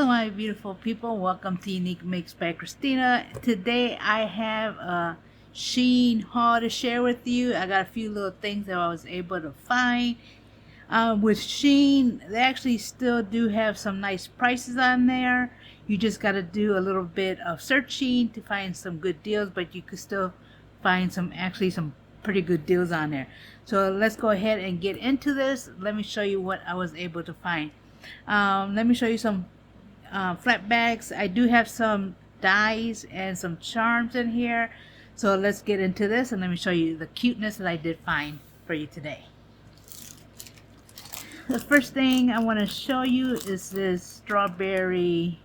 Hello my beautiful people, welcome to Unique Mix by Christina. Today I have a Shein haul to share with you. I got a few little things that I was able to find. With Shein, they actually still do have some nice prices on there. You just got to do a little bit of searching to find some good deals, but you could still find some pretty good deals on there. So let's go ahead and get into this. Let me show you what I was able to find. Let me show you some flatbacks. I do have some dies and some charms in here. So let's get into this and let me show you the cuteness that I did find for you today. The first thing I want to show you is this strawberry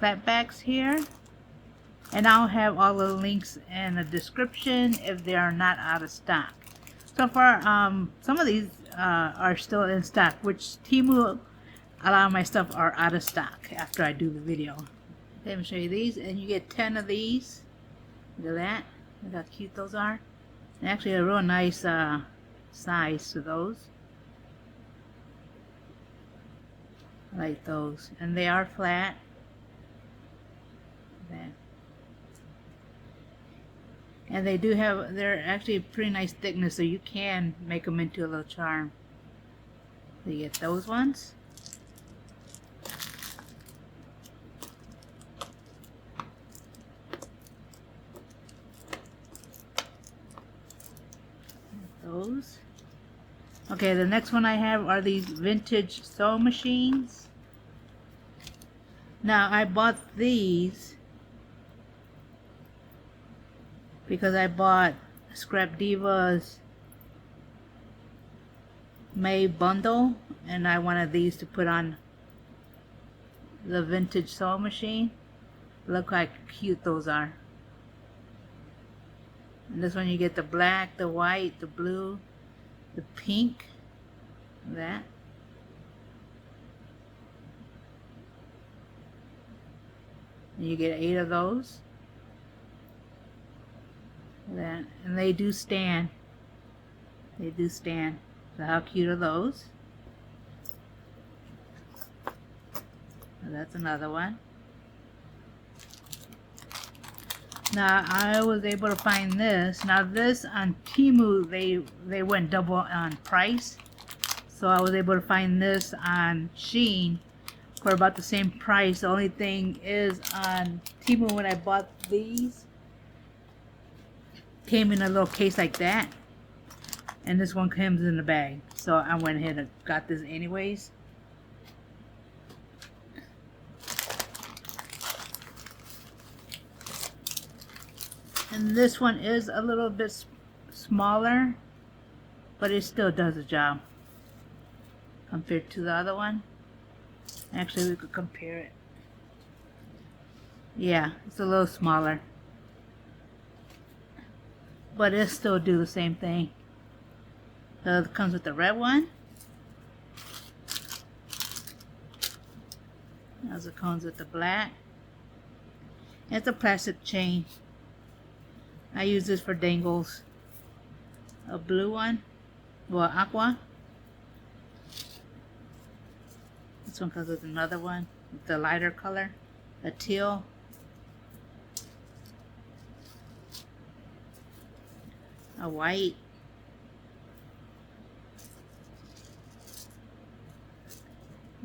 flatbacks here. And I'll have all the links in the description if they are not out of stock. So far, some of these are still in stock, which Temu, a lot of my stuff are out of stock after I do the video. Let me show you these, and you get 10 of these. Look at that. Look how cute those are. And actually a real nice size to those. I like those. And they are flat. There. And they do have, they're actually pretty nice thickness, so you can make them into a little charm. So you get those ones. Those. Okay, the next one I have are these vintage sewing machines. Now I bought these because I bought Scrap Diva's May bundle and I wanted these to put on the vintage sewing machine. Look how cute those are. And this one you get the black, the white, the blue, the pink, that. And you get 8 of those. That, and they do stand. They do stand. So how cute are those? So that's another one. Now I was able to find this. Now this on Temu they went double on price. So I was able to find this on Shein for about the same price. The only thing is on Temu when I bought these, came in a little case like that, and this one comes in the bag, so I went ahead and got this anyways. And this one is a little bit smaller, but it still does the job compared to the other one. Actually, we could compare it. Yeah, it's a little smaller, but it still do the same thing. So it comes with the red one. As it comes with the black. It's a plastic chain. I use this for dangles. A blue one, well, aqua. This one comes with another one with the lighter color, a teal. A white.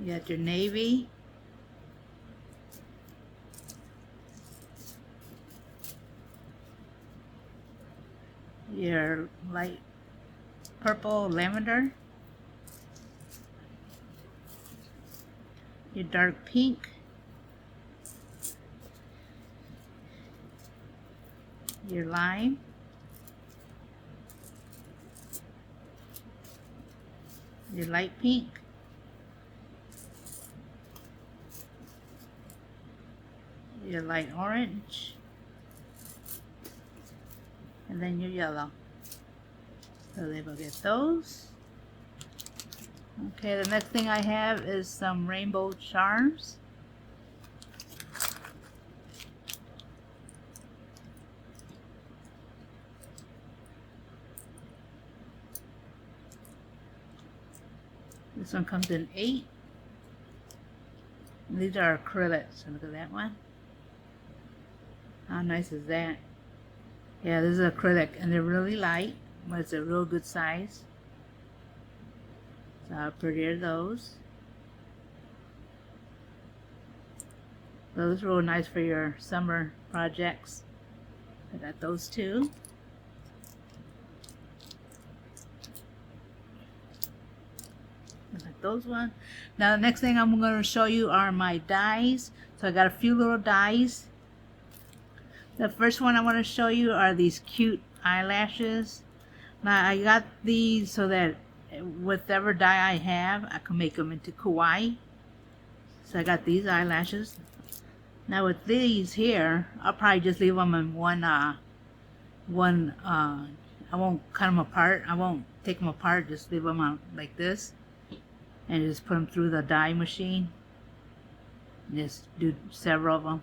You got your navy. Your light purple lavender. Your dark pink. Your lime. Your light pink. Your light orange. And then your yellow. So they will get those. Okay, the next thing I have is some rainbow charms. This one comes in 8. These are acrylics. So look at that one. How nice is that? Yeah, this is acrylic, and they're really light, but it's a real good size. So how pretty are those? Those are real nice for your summer projects. I got those too. I got those ones. Now the next thing I'm going to show you are my dies. So I got a few little dies. The first one I want to show you are these cute eyelashes. Now I got these so that whatever die I have, I can make them into kawaii. So I got these eyelashes. Now with these here, I'll probably just leave them in I won't cut them apart. I won't take them apart, just leave them out like this. And just put them through the dye machine. Just do several of them.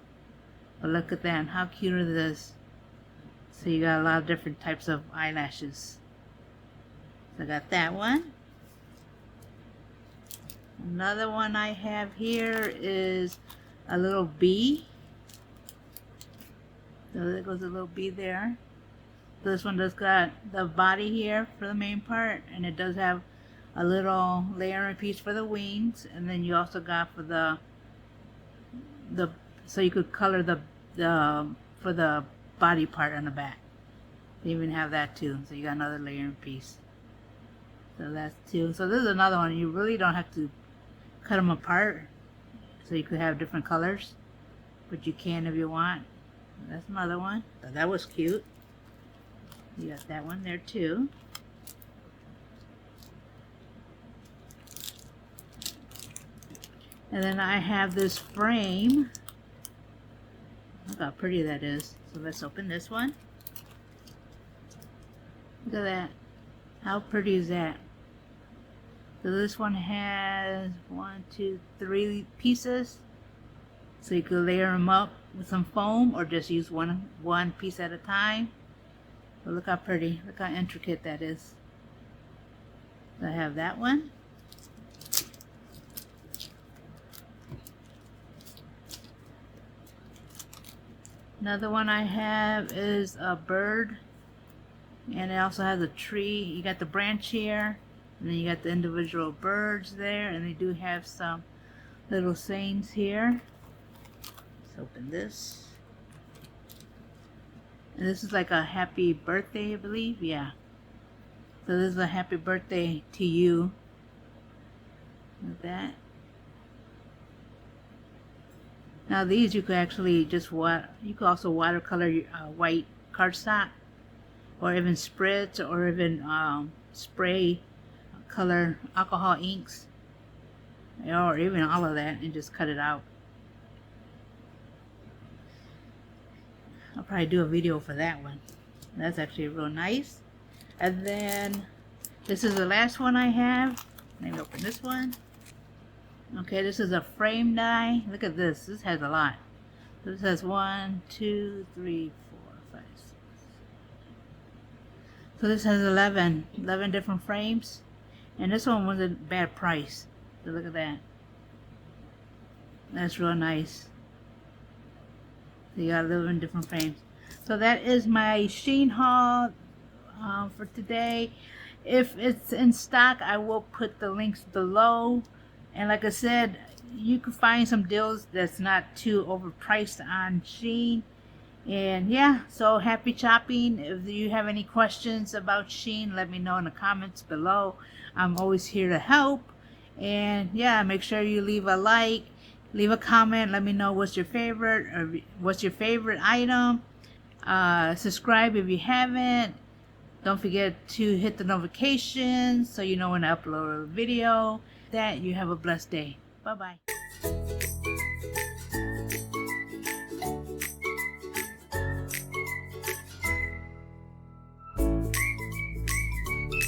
But look at that, how cute are this? So you got a lot of different types of eyelashes. So I got that one. Another one I have here is a little bee. So there goes a little bee there. This one does got the body here for the main part, and it does have a little layering piece for the wings, and then you also got for the so you could color the for the body part on the back. They even have that too, so you got another layering piece. So that's two. So this is another one. You really don't have to cut them apart, so you could have different colors, but you can if you want. That's another one. So that was cute. You got that one there too. And then I have this frame. Look how pretty that is. So let's open this one. Look at that. How pretty is that? So this one has 1, 2, 3 pieces. So you could layer them up with some foam or just use one piece at a time. But look how pretty. Look how intricate that is. So I have that one. Another one I have is a bird, and it also has a tree. You got the branch here, and then you got the individual birds there, and they do have some little sayings here. Let's open this. And this is like a happy birthday, I believe. Yeah. So this is a happy birthday to you. Like that. Now these you could actually just you could also watercolor white cardstock, or even spritz, or even spray color alcohol inks, or even all of that, and just cut it out. I'll probably do a video for that one. That's actually real nice. And then this is the last one I have. Let me open this one. Okay, this is a frame die. Look at this. This has a lot. This has 1, 2, 3, 4, 5, 6. So this has 11 different frames. And this one was a bad price. So look at that. That's real nice. So you got 11 different frames. So that is my Shein haul for today. If it's in stock, I will put the links below. And like I said, you can find some deals that's not too overpriced on Shein. And yeah, so happy shopping. If you have any questions about Shein, let me know in the comments below. I'm always here to help. And yeah, make sure you leave a like, leave a comment, let me know what's your favorite, or what's your favorite item. Subscribe if you haven't. Don't forget to hit the notifications so you know when I upload a video. That you have a blessed day. Bye bye.